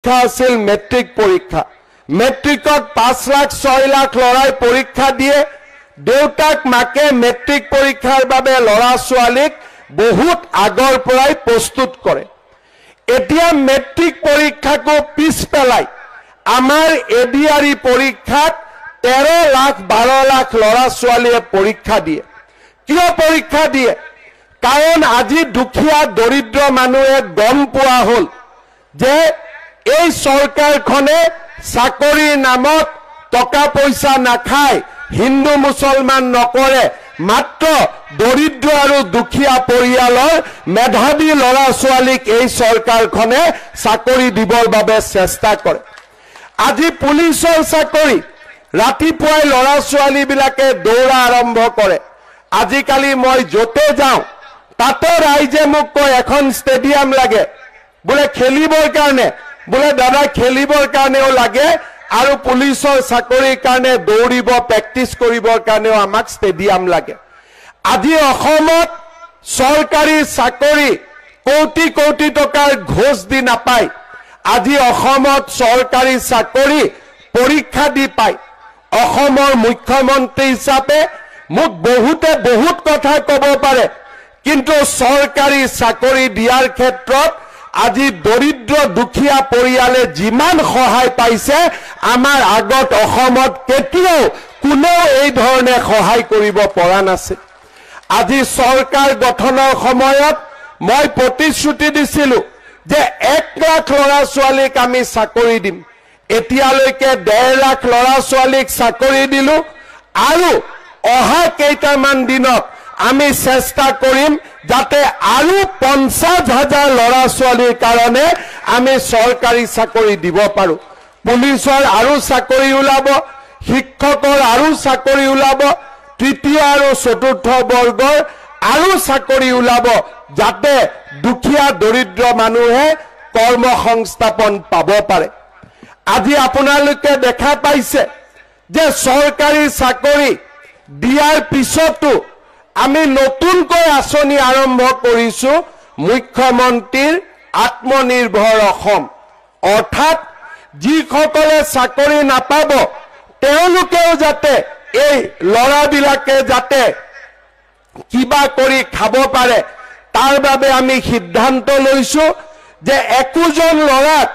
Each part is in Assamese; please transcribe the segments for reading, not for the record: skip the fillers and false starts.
আছিল মেট্ৰিক পৰীক্ষা মেট্ৰিকত 5 লাখ 6 লাখ লৰাই পৰীক্ষা দিয়ে দেউতাক মাকে মেট্ৰিক পৰীক্ষাৰ বাবে লৰা ছোৱালীক বহুত আগৰ পৰাই প্ৰস্তুত কৰে এতিয়া মেট্ৰিক পৰীক্ষাকো পিছ পেলাই আমাৰ এডিআৰই পৰীক্ষাত 13 লাখ 12 লাখ লৰা ছোৱালীয়ে পৰীক্ষা দিয়ে কিয় পৰীক্ষা দিয়ে কাৰণ আজি দুখীয়া দৰিদ্ৰ মানুহে গম পোৱা হ'ল যে এই সৰকাৰখনে চাকৰিৰ নামত টকা পইচা নাখায় হিন্দু মুছলমান নকৰে মাত্ৰ দৰিদ্ৰ আৰু দুখীয়া পৰিয়ালৰ মেধাবী লৰা ছোৱালীক এই সৰকাৰখনে চাকৰি দিবৰ বাবে চেষ্টা কৰে আজি পুলিচৰ চাকৰি ৰাতিপুৱাই লৰা ছোৱালী বিলাকে দৌৰা আৰম্ভ কৰে আজিকালি মই যতে যাওঁ তাতে ৰাইজে মোক কয় এখন ষ্টেডিয়াম লাগে বোলে খেলিবৰ কাৰণে বোলে দাদা খেলিবৰ কাৰণেও লাগে আৰু পুলিচৰ চাকৰিৰ কাৰণে দৌৰিব প্ৰেক্টিছ কৰিবৰ কাৰণেও আমাক ষ্টেডিয়াম লাগে আজি অসমত চৰকাৰী চাকৰি কোটি কোটি টকাৰ ঘোষ দি নাপায় আজি অসমত চৰকাৰী চাকৰি পৰীক্ষা দি পায় অসমৰ মুখ্যমন্ত্ৰী হিচাপে মোক বহুতে বহুত কথা ক'ব পাৰে কিন্তু চৰকাৰী চাকৰি দিয়াৰ ক্ষেত্ৰত আজি দৰিদ্ৰ দুখীয়া পৰিয়ালে যিমান সহায় পাইছে আমাৰ আগত অসমত কেতিয়াও কোনেও এই ধৰণে সহায় কৰিব পৰা নাছিল আজি চৰকাৰ গঠনৰ সময়ত মই প্ৰতিশ্ৰুতি দিছিলো যে 1 লাখ লৰা ছোৱালীক আমি চাকৰি দিম এতিয়ালৈকে 1.5 লাখ লৰা ছোৱালীক চাকৰি দিলো আৰু অহা কেইটামান দিনত আমি চেষ্টা কৰিম যাতে আৰু 50,000 লৰা ছোৱালীৰ কাৰণে আমি চৰকাৰী চাকৰি দিব পাৰো পুলিচৰ আৰু চাকৰি ওলাব শিক্ষকৰ আৰু চাকৰি ওলাব তৃতীয় আৰু চতুৰ্থ বৰ্গৰ আৰু চাকৰি ওলাব যাতে দুখীয়া দৰিদ্ৰ মানুহে কৰ্মসংস্থাপন পাব পাৰে আজি আপোনালোকে দেখা পাইছে যে চৰকাৰী চাকৰি দিয়াৰ পিছতো আমি নতুনকৈ আঁচনি আৰম্ভ কৰিছো মুখ্যমন্ত্ৰীৰ আত্মনিৰ্ভৰ অসম অৰ্থাৎ যিসকলে চাকৰি নাপাব তেওঁলোকেও যাতে এই লৰাবিলাকে যাতে কিবা কৰি খাব পাৰে তাৰ বাবে আমি সিদ্ধান্ত লৈছো যে একোজন লৰাক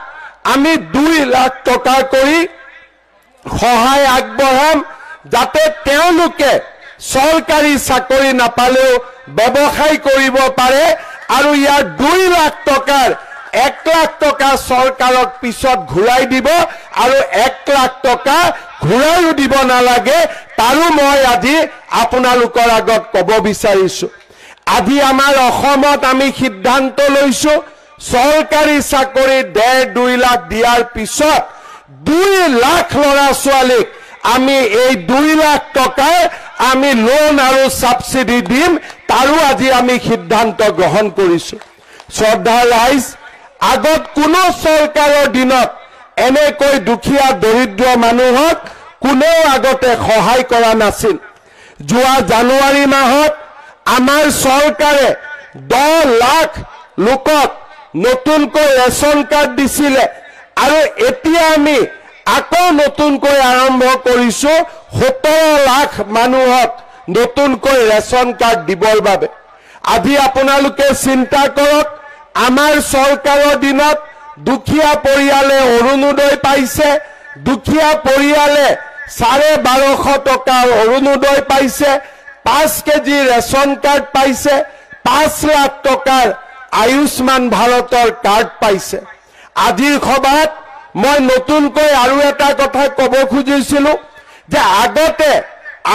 আমি 2 লাখ টকা কৰি সহায় আগবঢ়াম যাতে তেওঁলোকে চৰকাৰী চাকৰি নাপালেও ব্যৱসায় কৰিব পাৰে আৰু ইয়াৰ 2 লাখ টকাৰ 1 লাখ টকা চৰকাৰক পিছত ঘূৰাই দিব আৰু 1 লাখ টকা ঘূৰাইও দিব নালাগে তাৰো মই আজি আপোনালোকৰ আগত ক'ব বিচাৰিছো আজি আমাৰ অসমত আমি সিদ্ধান্ত লৈছো চৰকাৰী চাকৰি 1.5-2 লাখ দিয়াৰ পিছত 2 লাখ লৰা ছোৱালীক আমি এই 2 লাখ টকা আমি লোন আৰু সাবসিডি দিম তাৰো আজি আমি সিদ্ধান্ত গ্ৰহণ কৰিছো শ্ৰদ্ধা ৰাইজ আগত কোনো চৰকাৰৰ দিনত এনেকৈ দুখীয়া দৰিদ্ৰ মানুহক কোনেও আগতে সহায় কৰা নাছিল যোৱা জানুৱাৰী মাহত আমাৰ চৰকাৰে 10 লাখ লোকক নতুনকৈ ৰেচন কাৰ্ড দিছিলে আৰু এতিয়া আমি আকৌ নতুনকৈ আৰম্ভ কৰিছো 17 লাখ মানুহক নতুনকৈ ৰেচন কাৰ্ড দিবৰ বাবে আজি আপোনালোকে চিন্তা কৰক আমাৰ চৰকাৰৰ দিনত দুখীয়া পৰিয়ালে অৰুণোদয় পাইছে দুখীয়া পৰিয়ালে 1250 টকাৰ অৰুণোদয় পাইছে 5 কেজি ৰেচন কাৰ্ড পাইছে 5 লাখ টকাৰ আয়ুষ্মান ভাৰতৰ কাৰ্ড পাইছে আজিৰ সভাত মই নতুনকৈ আৰু এটা কথা ক'ব খুজিছিলো যে আগতে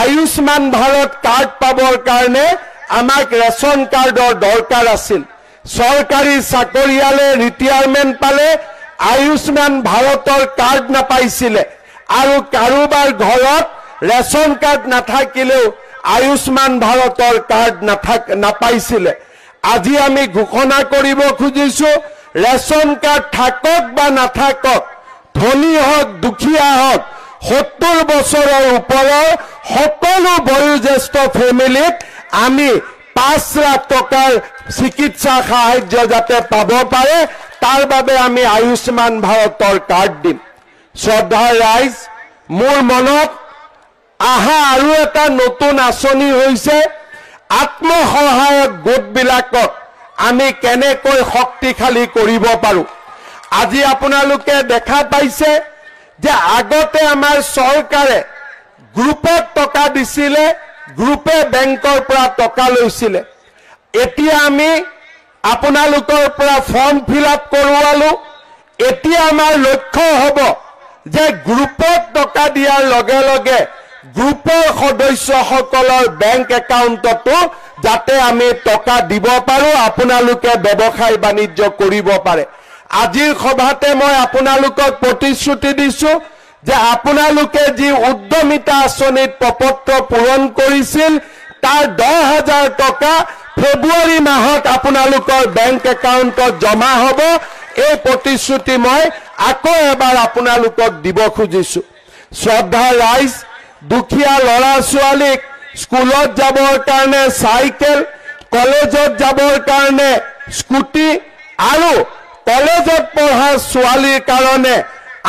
আয়ুষ্মান ভাৰত কাৰ্ড পাবৰ কাৰণে আমাক ৰেচন কাৰ্ডৰ দৰকাৰ আছিল চৰকাৰী চাকৰিয়ালে ৰিটায়াৰমেন্ট পালে আয়ুষ্মান ভাৰতৰ কাৰ্ড নাপাইছিলে আৰু কাৰোবাৰ ঘৰত ৰেচন কাৰ্ড নাথাকিলেও আয়ুষ্মান ভাৰতৰ কাৰ্ড নাপাইছিলে আজি আমি ঘোষণা কৰিব খুজিছো ৰেচন কাৰ্ড থাকক বা নাথাকক ধনী হওক দুখীয়া হওক 70 বছৰৰ ওপৰৰ সকলো বয়োজ্যেষ্ঠ ফেমিলিক আমি 5 লাখ টকাৰ চিকিৎসা সাহায্য যাতে পাব পাৰে তাৰ বাবে আমি আয়ুষ্মান ভাৰতৰ কাৰ্ড দিম। শ্ৰদ্ধাৰ ৰাইজ, মোৰ মনত আহা আৰু এটা নতুন আঁচনি হৈছে আত্মসহায়ক গোটবিলাকক আমি কেনেকৈ শক্তিশালী কৰিব পাৰোঁ। আজি আপোনালোকে দেখা পাইছে যে আগতে আমাৰ চৰকাৰে গ্ৰুপত টকা দিছিলে, গ্ৰুপে বেংকৰ পৰা টকা লৈছিলে। এতিয়া আমি আপোনালোকৰ পৰা ফৰ্ম ফিল আপ কৰোৱালো। এতিয়া আমাৰ লক্ষ্য হ'ব যে গ্ৰুপত টকা দিয়াৰ লগে লগে গ্ৰুপৰ সদস্যসকলৰ বেংক একাউণ্টতো যাতে আমি টকা দিব পাৰোঁ, আপোনালোকে ব্যৱসায় বাণিজ্য কৰিব পাৰে। আজিৰ সভাতে মই আপোনালোকক প্ৰতিশ্ৰুতি দিছোঁ যে আপোনালোকে যি উদ্যমিতা আঁচনিত প্ৰপত্ৰ পূৰণ কৰিছিল তাৰ 10,000 টকা ফেব্ৰুৱাৰী মাহত আপোনালোকৰ বেংক একাউণ্টত জমা হ'ব। এই প্ৰতিশ্ৰুতি মই আকৌ এবাৰ আপোনালোকক দিব খুজিছোঁ। শ্ৰদ্ধাৰ ৰাইজ, দুখীয়া ল'ৰা ছোৱালীক স্কুলত যাবৰ কাৰণে চাইকেল, কলেজত যাবৰ কাৰণে স্কুটি আৰু কলেজত পঢ়া ছোৱালীৰ কাৰণে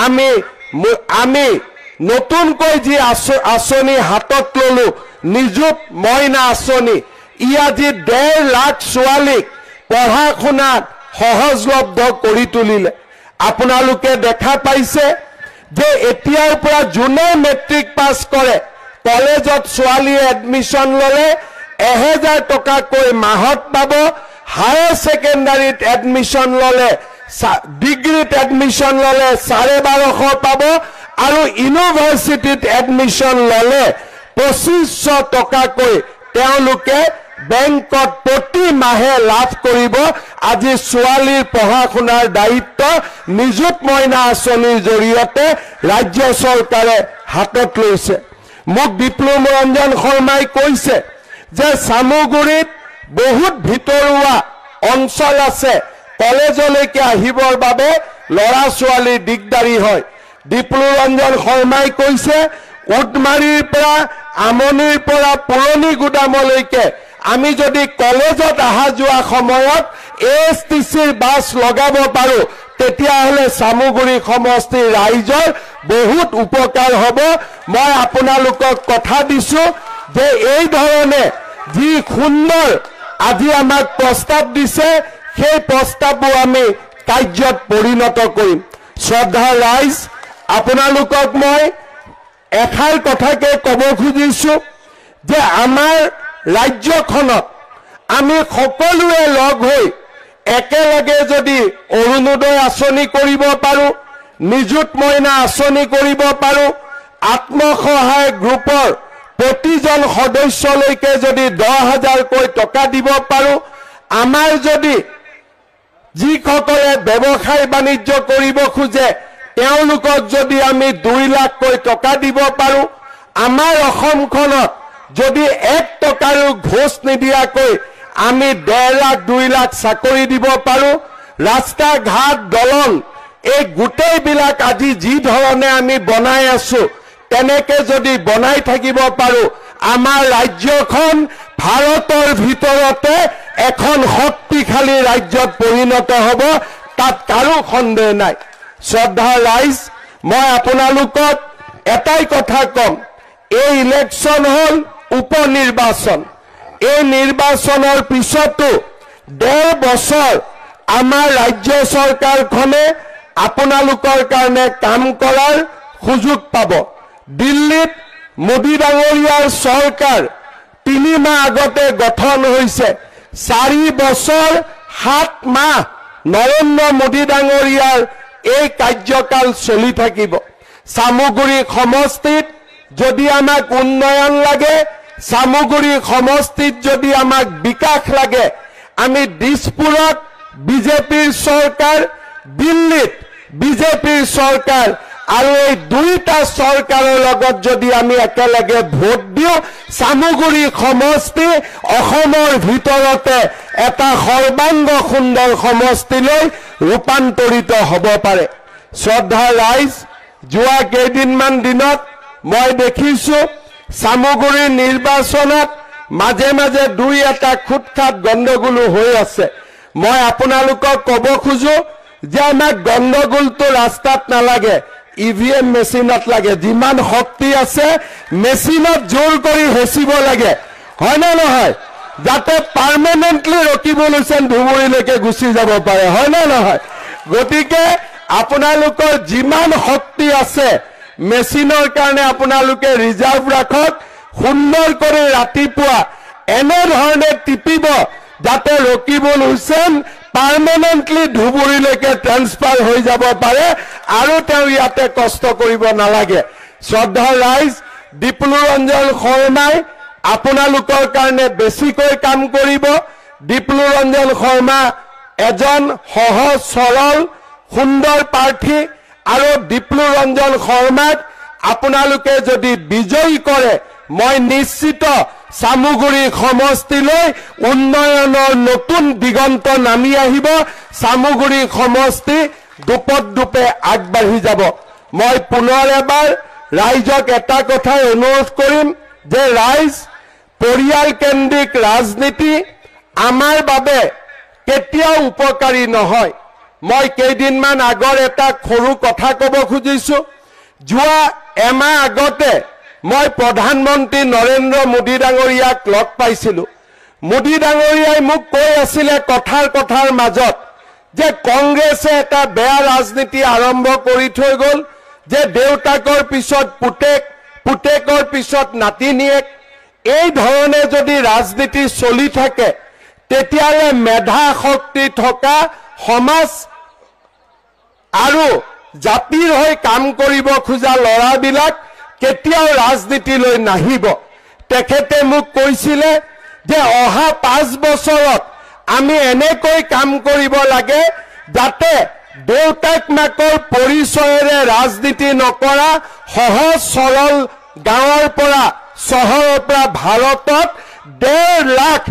আমি নতুনকৈ যি আঁচনি হাতত ললো, নিযুত মইনা আঁচনি, ই আজি 1.5 লাখ ছোৱালীক পঢ়া শুনাত সহজলভ্য কৰি তুলিলে। আপোনালোকে দেখা পাইছে যে এতিয়াৰ পৰা যোনে মেট্ৰিক পাছ কৰে কলেজত ছোৱালীয়ে এডমিশ্যন ল'লে 1000 টকাকৈ মাহত পাব, হায়াৰ ছেকেণ্ডাৰীত এডমিশ্যন ল'লে, ডিগ্ৰীত এডমিশ্যন ল'লে 1250 পাব আৰু ইউনিভাৰ্চিটিত এডমিশ্যন ল'লে 2500 টকাকৈ তেওঁলোকে বেংকত প্ৰতি মাহে লাভ কৰিব। আজি ছোৱালীৰ পঢ়া শুনাৰ দায়িত্ব নিযুত মইনা আঁচনিৰ জৰিয়তে ৰাজ্য চৰকাৰে হাতত লৈছে। মোক বিপ্লৱ ৰঞ্জন শৰ্মাই কৈছে যে চামুগুৰিত বহুত ভিতৰুৱা অঞ্চল আছে, কলেজলৈকে আহিবৰ বাবে ল'ৰা ছোৱালীৰ দিগদাৰী হয়। বিপ্লৱ ৰঞ্জন শৰ্মাই কৈছে উদমাৰীৰ পৰা, আমনিৰ পৰা পুৰণি গুদামলৈকে আমি যদি কলেজত অহা যোৱা সময়ত ASTCৰ বাছ লগাব পাৰোঁ তেতিয়াহ'লে চামুগুৰি সমষ্টিৰ ৰাইজৰ বহুত উপকাৰ হ'ব। মই আপোনালোকক কথা দিছোঁ যে এই ধৰণে যি সুন্দৰ আজি আমাক প্ৰস্তাৱ দিছে সেই প্ৰস্তাৱবোৰ আমি কাৰ্যত পৰিণত কৰিম। শ্ৰদ্ধাৰ ৰাইজ, আপোনালোকক মই এষাৰ কথাকে ক'ব খুজিছোঁ যে আমাৰ ৰাজ্যখনত আমি সকলোৱে লগ হৈ একেলগে যদি অৰুণোদয় আঁচনি কৰিব পাৰোঁ, নিযুত মইনা আঁচনি কৰিব পাৰোঁ, আত্মসহায়ক গ্ৰুপৰ প্ৰতিজন সদস্যলৈকে যদি 10,000কৈ টকা দিব পাৰোঁ, আমাৰ যদি যিসকলে ব্যৱসায় বাণিজ্য কৰিব খোজে তেওঁলোকক যদি আমি 2 লাখকৈ টকা দিব পাৰোঁ, আমাৰ অসমখনত যদি 1 টকাৰো ঘোষ নিদিয়াকৈ আমি 1.5 লাখ 2 লাখ চাকৰি দিব পাৰোঁ, ৰাস্তা ঘাট দলং এই গোটেইবিলাক আজি যি ধৰণে আমি বনাই আছোঁ তেনেকে যদি বনাই থাকিব পাৰোঁ, আমাৰ ৰাজ্যখন ভাৰতৰ ভিতৰতে এখন শক্তিশালী ৰাজ্যত পৰিণত হ'ব, তাত কাৰো সন্দেহ নাই। শ্ৰদ্ধাৰ ৰাইজ, মই আপোনালোকক এটাই কথা ক'ম, এই ইলেকশ্যন হ'ল উপনিৰ্বাচন। এই নিৰ্বাচনৰ পিছতো 1.5 বছৰ আমাৰ ৰাজ্য চৰকাৰখনে আপোনালোকৰ কাৰণে কাম কৰাৰ সুযোগ পাব। দিল্লীত মোদী ডাঙৰীয়াৰ চৰকাৰ 3 মাহ আগতে গঠন হৈছে, 4 বছৰ 7 মাহ নৰেন্দ্ৰ মোদী ডাঙৰীয়াৰ এই কাৰ্যকাল চলি থাকিব। চামুগুৰি সমষ্টিত যদি আমাক উন্নয়ন লাগে, চামুগুৰি সমষ্টিত যদি আমাক বিকাশ লাগে, আমি দিছপুৰত বিজেপিৰ চৰকাৰ, দিল্লীত বিজেপিৰ চৰকাৰ আৰু এই দুইটা চৰকাৰৰ লগত যদি আমি একেলগে ভোট দিওঁ, চামুগুৰি সমষ্টি অসমৰ ভিতৰতে এটা সৰ্বাংগ সুন্দৰ সমষ্টিলৈ ৰূপান্তৰিত হ'ব পাৰে। শ্ৰদ্ধাৰ ৰাইজ, যোৱা কেইদিনমান দিনত মই দেখিছোঁ চামুগুৰিৰ নিৰ্বাচনত মাজে মাজে 2 এটা খুটখাট গণ্ডগোলো হৈ আছে। মই আপোনালোকক ক'ব খোজো যে আমাক গণ্ডগোলটো ৰাস্তাত নালাগে, ইভিএম মেচিনত লাগে। যিমান শক্তি আছে মেচিনত জোৰ কৰি হেঁচিব লাগে, হয় নে নহয়? যাতে পাৰ্মানেণ্টলি ৰকিবুল হুছেইন ধুবুৰীলৈকে গুচি যাব পাৰে, হয় নে নহয়? গতিকে আপোনালোকৰ যিমান শক্তি আছে মেচিনৰ কাৰণে আপোনালোকে ৰিজাৰ্ভ ৰাখক। সুন্দৰ কৰি ৰাতিপুৱা এনেধৰণে টিপিব যাতে ৰকিবুল হুছেইন পাৰ্মানেণ্টলি ধুবুৰীলৈকে ট্ৰান্সফাৰ হৈ যাব পাৰে আৰু তেওঁ ইয়াতে কষ্ট কৰিব নালাগে। শ্ৰদ্ধাৰ ৰাইজ, ডিপ্লু ৰঞ্জন শৰ্মাই আপোনালোকৰ কাৰণে বেছিকৈ কাম কৰিব। ডিপ্লু ৰঞ্জন শৰ্মা এজন সহজ সৰল সুন্দৰ প্ৰাৰ্থী আৰু ডিপ্লু ৰঞ্জন শৰ্মাক আপোনালোকে যদি বিজয়ী কৰে মই নিশ্চিত চামুগুৰি সমষ্টিলৈ উন্নয়নৰ নতুন দিগন্ত নামি আহিব। চামুগুৰি সমষ্টি দুপদুপে আগবাঢ়ি যাব। মই পুনৰ এবাৰ ৰাইজক এটা কথাই অনুৰোধ কৰিম যে ৰাইজ, পৰিয়াল কেন্দ্ৰিক ৰাজনীতি আমাৰ বাবে কেতিয়াও উপকাৰী নহয়। মই কেইদিনমান আগৰ এটা সৰু কথা ক'ব খুজিছো। যোৱা এমাহ আগতে মই প্ৰধানমন্ত্ৰী নৰেন্দ্ৰ মোদী ডাঙৰীয়াক লগ পাইছিলো। মোদী ডাঙৰীয়াই মোক কৈ আছিলে কথাৰ মাজত যে কংগ্ৰেছে এটা বেয়া ৰাজনীতি আৰম্ভ কৰি থৈ গ'ল, যে দেউতাকৰ পিছত পুতেক, পুতেকৰ পিছত নাতিনীয়েক। এই ধৰণে যদি ৰাজনীতি চলি থাকে তেতিয়াহ'লে মেধা শক্তি থকা সমাজ আৰু জাতিৰ হৈ কাম কৰিব খোজা ল'ৰাবিলাক কেতিয়াও ৰাজনীতিলৈ নাহিব। তেখেতে মোক কৈছিলে যে অহা 5 বছৰত আমি এনেকৈ কাম কৰিব লাগে যাতে দেউতাক মাকৰ পৰিচয়েৰে ৰাজনীতি নকৰা সহজ সৰল গাঁৱৰ পৰা চহৰৰ পৰা ভাৰতত 1.5 লাখ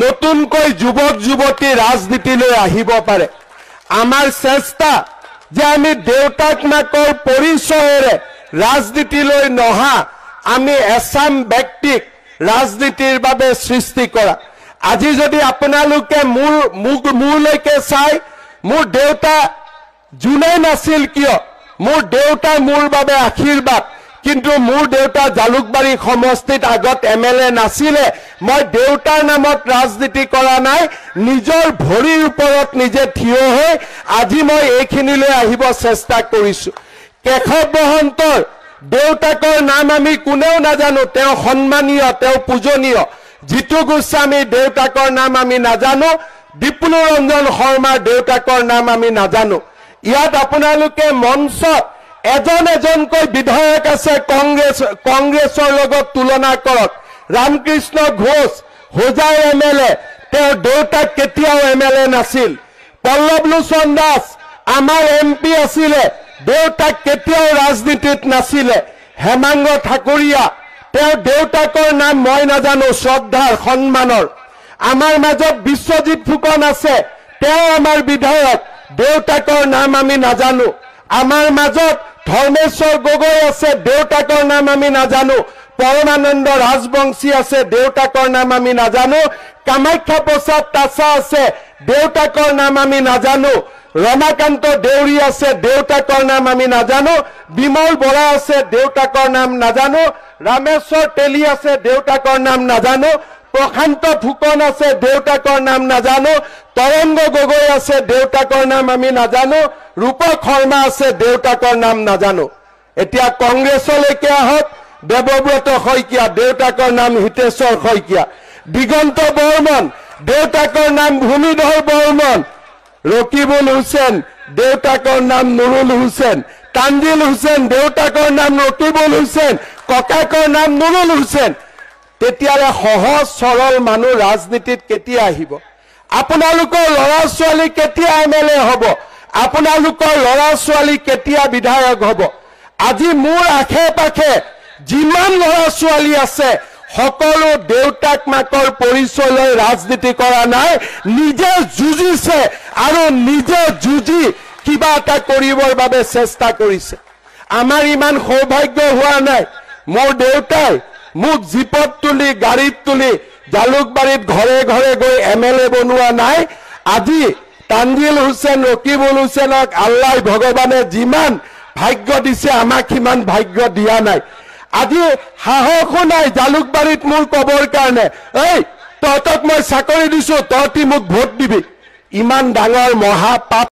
নতুনকৈ যুৱক যুৱতী ৰাজনীতিলৈ আহিব পাৰে। আমাৰ চেষ্টা যে আমি দেউতাক মাকৰ পৰিচয়েৰে ৰাজনীতিলৈ নহা আমি এছাম ব্যক্তিক ৰাজনীতিৰ বাবে সৃষ্টি কৰা। আজি যদি আপোনালোকে মোৰলৈকে চাই, মোৰ দেউতা যোনে নাছিল কিয়, মোৰ দেউতা মোৰ বাবে আশীৰ্বাদ। কিন্তু মোৰ দেউতা জালুকবাৰী সমষ্টিত আগত MLA নাছিলে। মই দেউতাৰ নামত ৰাজনীতি কৰা নাই, নিজৰ ভৰিৰ ওপৰত নিজে থিয় হৈ আজি মই এইখিনিলৈ আহিব চেষ্টা কৰিছো। কেশৱ মহন্তৰ দেউতাকৰ নাম আমি কোনেও নাজানো, তেওঁ সন্মানীয়, তেওঁ পূজনীয়। জিতু গোস্বামীৰ দেউতাকৰ নাম আমি নাজানো, ডিপ্লু ৰঞ্জন শৰ্মাৰ দেউতাকৰ নাম আমি নাজানো। ইয়াত আপোনালোকে মঞ্চত এজন এজনকৈ বিধায়ক আছে, কংগ্ৰেছৰ লগত তুলনা কৰক। ৰামকৃষ্ণ ঘোষ হোজাই MLA, তেওঁৰ দেউতাক কেতিয়াও MLA নাছিল। পল্লৱ লোচন দাস আমাৰ MP আছিলে, দেউতাক কেতিয়াও ৰাজনীতিত নাছিলে। হেমাংগ ঠাকুৰীয়া, তেওঁৰ দেউতাকৰ নাম মই নাজানো, শ্ৰদ্ধাৰ সন্মানৰ। আমাৰ মাজত বিশ্বজিৎ ফুকন আছে, তেওঁ আমাৰ বিধায়ক, দেউতাকৰ নাম আমি নাজানো। আমাৰ মাজত ধৰ্মেশ্বৰ গগৈ আছে, দেউতাকৰ নাম আমি নাজানো। পৰমানন্দ ৰাজবংশী আছে, দেউতাকৰ নাম আমি নাজানো। কামাখ্যা প্ৰসাদ তাছা আছে, দেউতাকৰ নাম আমি নাজানো। ৰমাকান্ত দেউৰী আছে, দেউতাকৰ নাম আমি নাজানো। বিমল বৰা আছে, দেউতাকৰ নাম নাজানো। ৰামেশ্বৰ তেলী আছে, দেউতাকৰ নাম নাজানো। প্ৰশান্ত ফুকন আছে, দেউতাকৰ নাম নাজানো। তৰংগ গগৈ আছে, দেউতাকৰ নাম আমি নাজানো। ৰূপক শৰ্মা আছে, দেউতাকৰ নাম নাজানো। এতিয়া কংগ্ৰেছলৈকে আহক। দেৱব্ৰত শইকীয়া, দেউতাকৰ নাম হিতেশ্বৰ শইকীয়া। দিগন্ত বৰ্মন, দেউতাকৰ নাম ভূমিধৰ বৰ্মন। ৰকিবুল হুছেইন, দেউতাকৰ নাম নুৰুল হুছেইন। তানজিল হুছেইন, দেউতাকৰ নাম ৰকিবুল হুছেইন, ককাকৰ নাম নুৰুল হুছেইন। তেতিয়ালে সহজ সৰল মানুহ ৰাজনীতিত কেতিয়া আহিব? আপোনালোকৰ ল'ৰা ছোৱালী কেতিয়া MLA হ'ব? আপোনালোকৰ ল'ৰা ছোৱালী কেতিয়া বিধায়ক হ'ব? আজি মোৰ আশে পাশে যিমান ল'ৰা ছোৱালী আছে সকলো দেউতাক মাকৰ পৰিচয় লৈ ৰাজনীতি কৰা নাই, নিজে যুঁজিছে আৰু নিজে যুঁজি কিবা এটা কৰিবৰ বাবে চেষ্টা কৰিছে। আমাৰ ইমান সৌভাগ্য হোৱা নাই। মোৰ দেউতাই মোক জীপত তুলি, গাড়ীত তুলি জালুকবাৰীত ঘৰে ঘৰে গৈ MLA বনোৱা নাই। আজি তানজিল হুছেইন ৰকিবুল হুছেইনক আল্লাহ ভগৱানে যিমান ভাগ্য দিছে আমাক সিমান ভাগ্য দিয়া নাই আজি সাহসো নাই জালুকবাৰীত মোৰ কবৰ কাৰণে এই তহঁতক মই চাকৰি দিছো তহঁতি মোক ভোট দিবি ইমান ডাঙৰ মহা পাপ